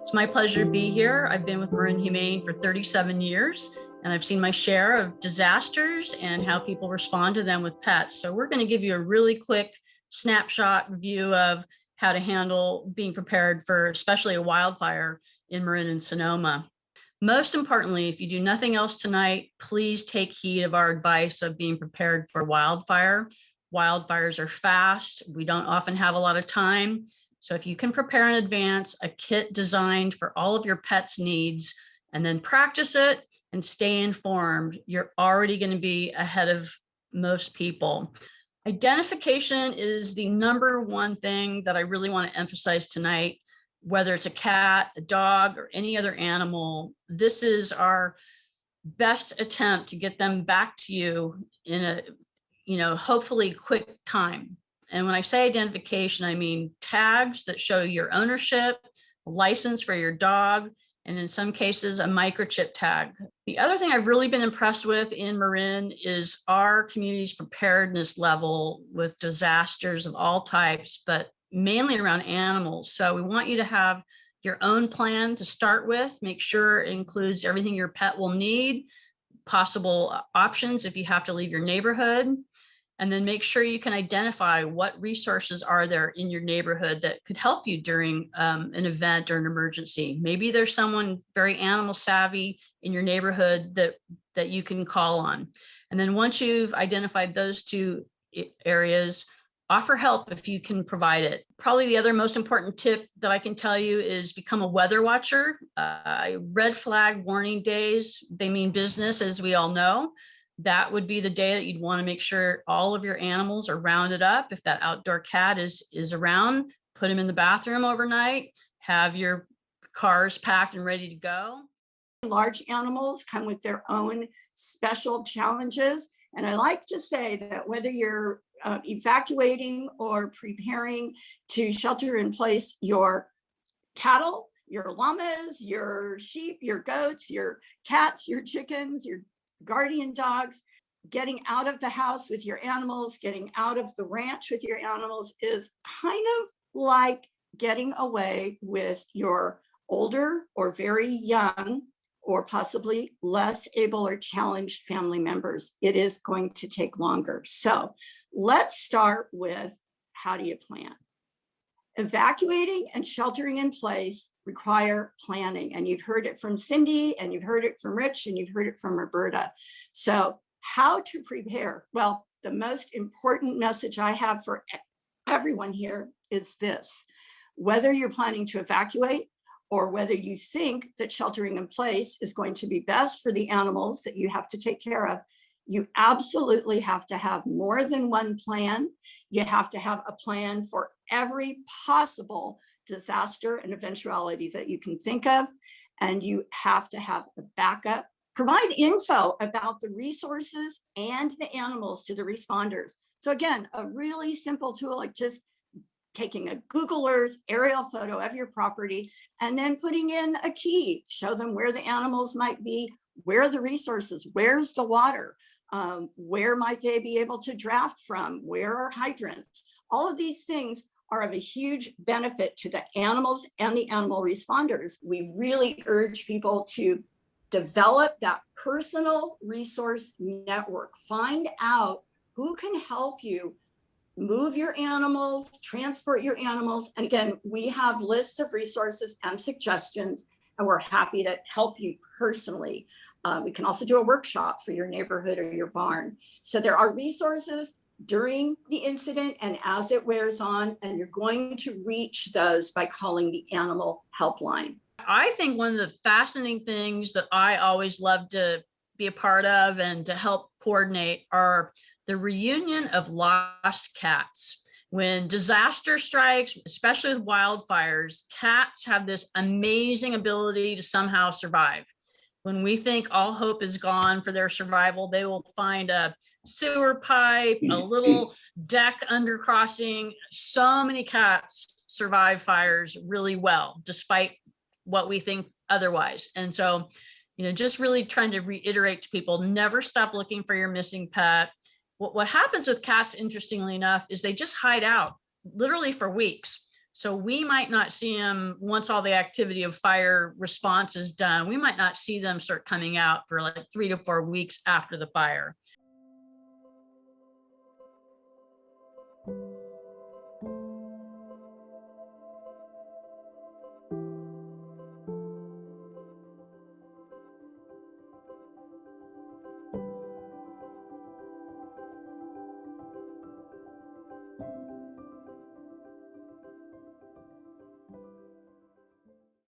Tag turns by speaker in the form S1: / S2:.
S1: It's my pleasure to be here. I've been with Marin Humane for 37 years, and I've seen my share of disasters and how people respond to them with pets. So we're going to give you a really quick snapshot view of how to handle being prepared for especially a wildfire in Marin and Sonoma. Most importantly, if you do nothing else tonight, please take heed of our advice of being prepared for wildfire. Wildfires are fast. We don't often have a lot of time. So if you can prepare in advance a kit designed for all of your pet's needs and then practice it and stay informed, you're already going to be ahead of most people. Identification is the number one thing that I really want to emphasize tonight. Whether it's a cat, a dog, or any other animal, this is our best attempt to get them back to you in a, hopefully quick time. And when I say identification, I mean tags that show your ownership, license for your dog, and in some cases, a microchip tag. The other thing I've really been impressed with in Marin is our community's preparedness level with disasters of all types, but mainly around animals. So we want you to have your own plan to start with. Make sure it includes everything your pet will need, possible options if you have to leave your neighborhood, and then make sure you can identify what resources are there in your neighborhood that could help you during an event or an emergency. Maybe there's someone very animal savvy in your neighborhood that you can call on. And then once you've identified those two areas, offer help if you can provide it. Probably the other most important tip that I can tell you is become a weather watcher. Red flag warning days, they mean business, as we all know. That would be the day that you'd want to make sure all of your animals are rounded up. If that outdoor cat is around, put him in the bathroom overnight, have your cars packed and ready to go.
S2: Large animals come with their own special challenges. And I like to say that whether you're evacuating or preparing to shelter in place your cattle, your llamas, your sheep, your goats, your cats, your chickens, your guardian dogs, getting out of the house with your animals, getting out of the ranch with your animals is kind of like getting away with your older or very young or possibly less able or challenged family members. It is going to take longer. So let's start with, how do you plan? Evacuating and sheltering in place require planning. And you've heard it from Cindy, and you've heard it from Rich, and you've heard it from Roberta. So how to prepare? Well, the most important message I have for everyone here is this: whether you're planning to evacuate or whether you think that sheltering in place is going to be best for the animals that you have to take care of, you absolutely have to have more than one plan. You have to have a plan for every possible disaster and eventuality that you can think of. And you have to have a backup. Provide info about the resources and the animals to the responders. So again, a really simple tool, like just taking a Google Earth aerial photo of your property and then putting in a key, show them where the animals might be, where are the resources, where's the water, where might they be able to draft from, where are hydrants. All of these things are of a huge benefit to the animals and the animal responders. We really urge people to develop that personal resource network. Find out who can help you move your animals, transport your animals. And again, we have lists of resources and suggestions, and we're happy to help you personally. We can also do a workshop for your neighborhood or your barn. So there are resources during the incident and as it wears on, and you're going to reach those by calling the animal helpline.
S1: I think one of the fascinating things that I always love to be a part of and to help coordinate are the reunion of lost cats. When disaster strikes, especially with wildfires, cats have this amazing ability to somehow survive. When we think all hope is gone for their survival, they will find a sewer pipe, a little deck undercrossing. So many cats survive fires really well, despite what we think otherwise. And so, just really trying to reiterate to people, never stop looking for your missing pet. What happens with cats, interestingly enough, is they just hide out literally for weeks. So we might not see them once all the activity of fire response is done. We might not see them start coming out for like 3 to 4 weeks after the fire.